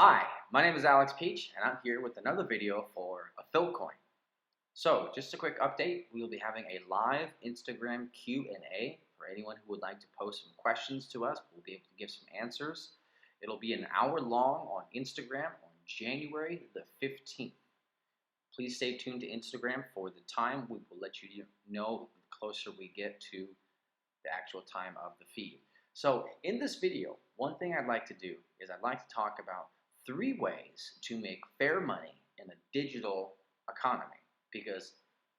Hi, my name is Alex Peach, and I'm here with another video for Affil Coin. So, just a quick update, we will be having a live Instagram Q&A for anyone who would like to post some questions to us. We'll be able to give some answers. It'll be an hour long on Instagram on January the 15th. Please stay tuned to Instagram for the time. We will let you know the closer we get to the actual time of the feed. So in this video, one thing I'd like to do is I'd like to talk about 3 ways to make fair money in a digital economy, because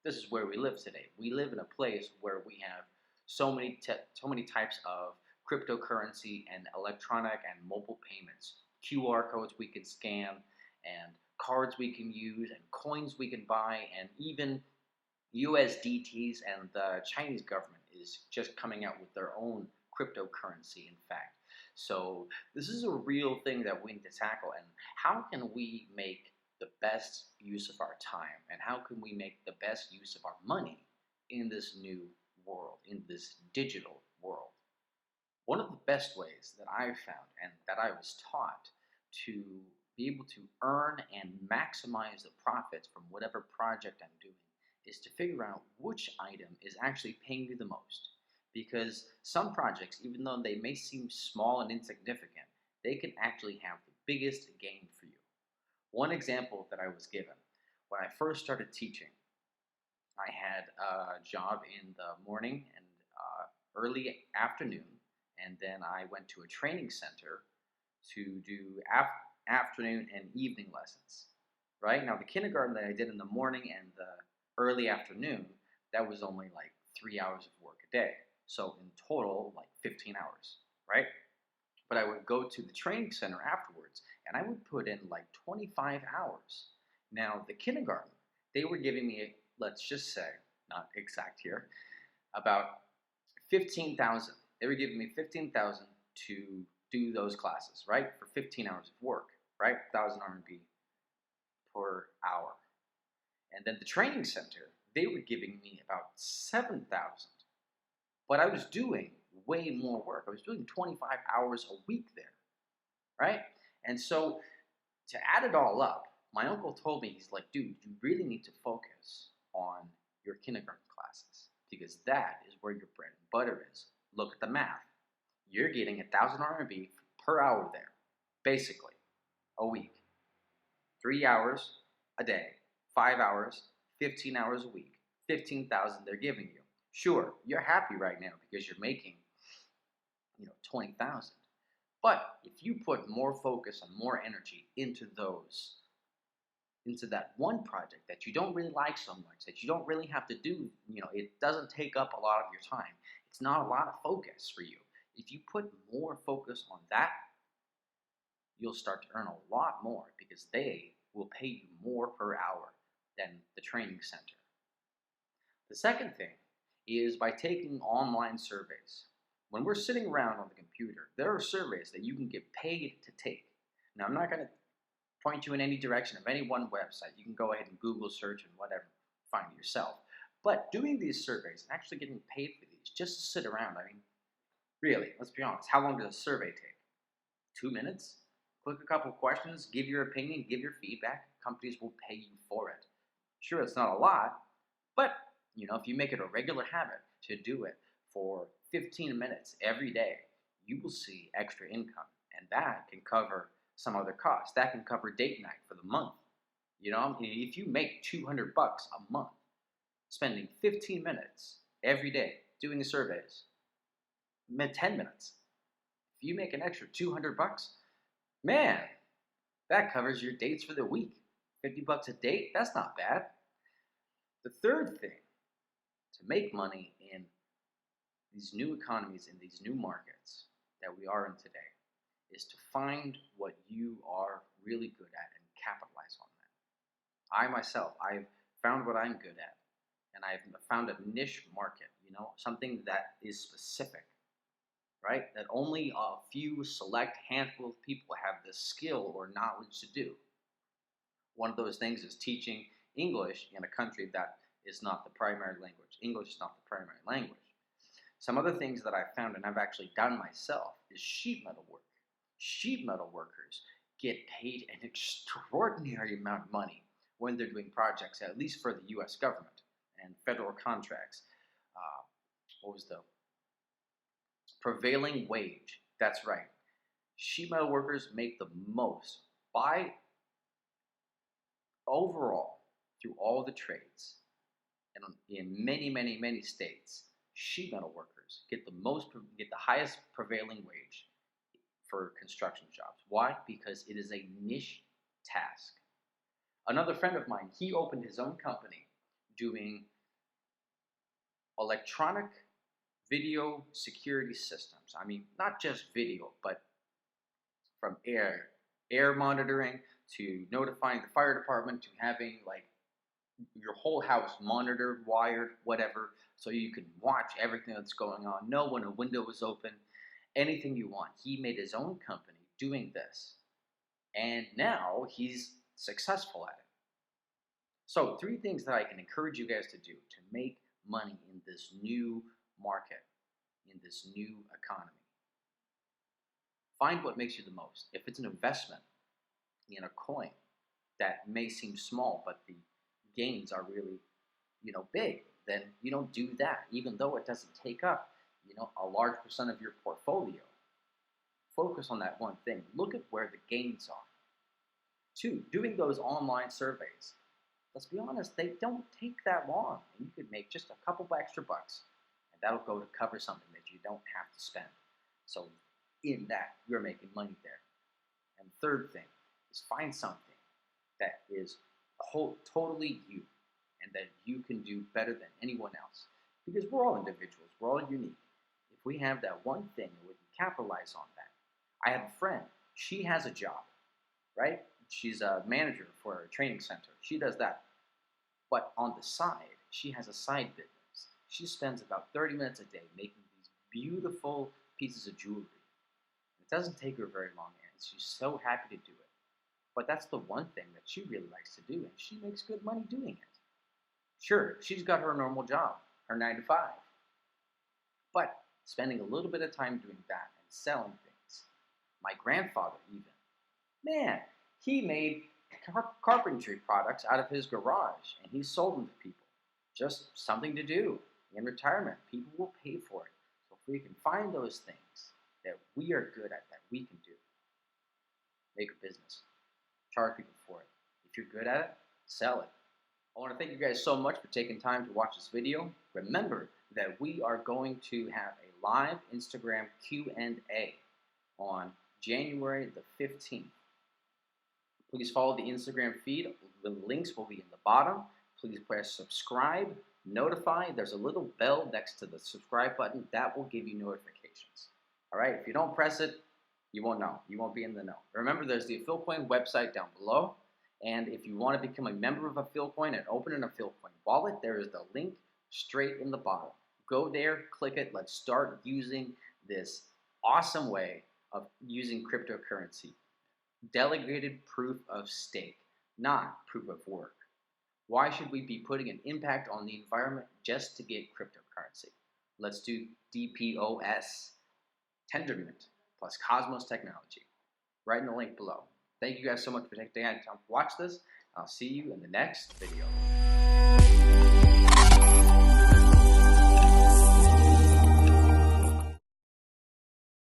this is where we live today. We live in a place where we have so many types of cryptocurrency and electronic and mobile payments, QR codes we can scan, and cards we can use, and coins we can buy, and even USDTs, and the Chinese government is just coming out with their own cryptocurrency, in fact. So this is a real thing that we need to tackle, and how can we make the best use of our time, and how can we make the best use of our money in this new world, in this digital world? One of the best ways that I've found and that I was taught to be able to earn and maximize the profits from whatever project I'm doing is to figure out which item is actually paying you the most. Because some projects, even though they may seem small and insignificant, they can actually have the biggest gain for you. One example that I was given, when I first started teaching, I had a job in the morning and early afternoon, and then I went to a training center to do afternoon and evening lessons. Right? Now the kindergarten that I did in the morning and the early afternoon, that was only like 3 hours of work a day. So in total, like 15 hours, right? But I would go to the training center afterwards, and I would put in like 25 hours. Now the kindergarten, they were giving me, let's just say, not exact here, about 15,000. They were giving me 15,000 to do those classes, right? For 15 hours of work, right? 1,000 RMB per hour. And then the training center, they were giving me about 7,000. But I was doing way more work. I was doing 25 hours a week there, right? And so to add it all up, my uncle told me, he's like, dude, you really need to focus on your kindergarten classes, because that is where your bread and butter is. Look at the math. You're getting 1,000 RMB per hour there, basically, a week. 3 hours a day, 5 hours, 15 hours a week, 15,000 they're giving you. Sure, you're happy right now because you're making, 20,000. But if you put more focus and more energy into that one project that you don't really like so much, that you don't really have to do, it doesn't take up a lot of your time. It's not a lot of focus for you. If you put more focus on that, you'll start to earn a lot more, because they will pay you more per hour than the training center. The second thing is by taking online surveys. When we're sitting around on the computer, there are surveys that you can get paid to take. Now, I'm not going to point you in any direction of any one website. You can go ahead and Google search and whatever, find it yourself. But doing these surveys and actually getting paid for these just to sit around, I mean, really, let's be honest, how long does a survey take? 2 minutes? Click a couple questions, give your opinion, give your feedback. Companies will pay you for it. Sure, it's not a lot, but if you make it a regular habit to do it for 15 minutes every day, you will see extra income, and that can cover some other costs. That can cover date night for the month. If you make 200 bucks a month, spending 15 minutes every day doing surveys, 10 minutes, if you make an extra 200 bucks, man, that covers your dates for the week. 50 bucks a date, that's not bad. The third thing to make money in these new economies, in these new markets that we are in today, is to find what you are really good at and capitalize on that. I myself, I've found what I'm good at, and I've found a niche market, something that is specific, right? That only a few select handful of people have the skill or knowledge to do. One of those things is teaching English in a country that is not the primary language. English is not the primary language. Some other things that I've found and I've actually done myself is sheet metal work. Sheet metal workers, get paid an extraordinary amount of money when they're doing projects, at least for the US government and federal contracts. What was the prevailing wage? That's right. Sheet metal workers make the most by overall through all the trades. And in many states, sheet metal workers get the highest prevailing wage for construction jobs. Why? Because it is a niche task. Another friend of mine, he opened his own company doing electronic video security systems. I mean, not just video, but from air monitoring to notifying the fire department to having like your whole house monitored, wired, whatever, so you can watch everything that's going on, know when a window is open, anything you want. He made his own company doing this, and now he's successful at it. So 3 things that I can encourage you guys to do to make money in this new market, in this new economy. Find what makes you the most. If it's an investment in a coin that may seem small, but the gains are really, big, then do that, even though it doesn't take up, a large percent of your portfolio. Focus on that one thing. Look at where the gains are. 2, doing those online surveys. Let's be honest, they don't take that long, and you could make just a couple of extra bucks, and that'll go to cover something that you don't have to spend. So in that, you're making money there. And 3rd thing is find something that is totally you, and that you can do better than anyone else. Because we're all individuals, we're all unique. If we have that one thing, we can capitalize on that. I have a friend, she has a job, right? She's a manager for a training center. She does that. But on the side, she has a side business. She spends about 30 minutes a day making these beautiful pieces of jewelry. It doesn't take her very long, and she's so happy to do it. But that's the one thing that she really likes to do, and she makes good money doing it. Sure, she's got her normal job, her 9 to 5. But spending a little bit of time doing that and selling things. My grandfather even. Man, he made carpentry products out of his garage, and he sold them to people. Just something to do in retirement. People will pay for it. So if we can find those things that we are good at, that we can do, make a business. Charge people for it. If you're good at it, sell it. I want to thank you guys so much for taking time to watch this video. Remember that we are going to have a live Instagram Q&A on January the 15th. Please follow the Instagram feed. The links will be in the bottom. Please press subscribe, notify. There's a little bell next to the subscribe button. That will give you notifications. All right, if you don't press it, you won't know. You won't be in the know. Remember, there's the Affil Coin website down below. And if you want to become a member of Affil Coin and open an Affil Coin wallet, there is the link straight in the bottom. Go there, click it. Let's start using this awesome way of using cryptocurrency. Delegated proof of stake, not proof of work. Why should we be putting an impact on the environment just to get cryptocurrency? Let's do DPoS, Tendermint, plus Cosmos technology. Right in the link below. Thank you guys so much for taking the time to watch this. I'll see you in the next video.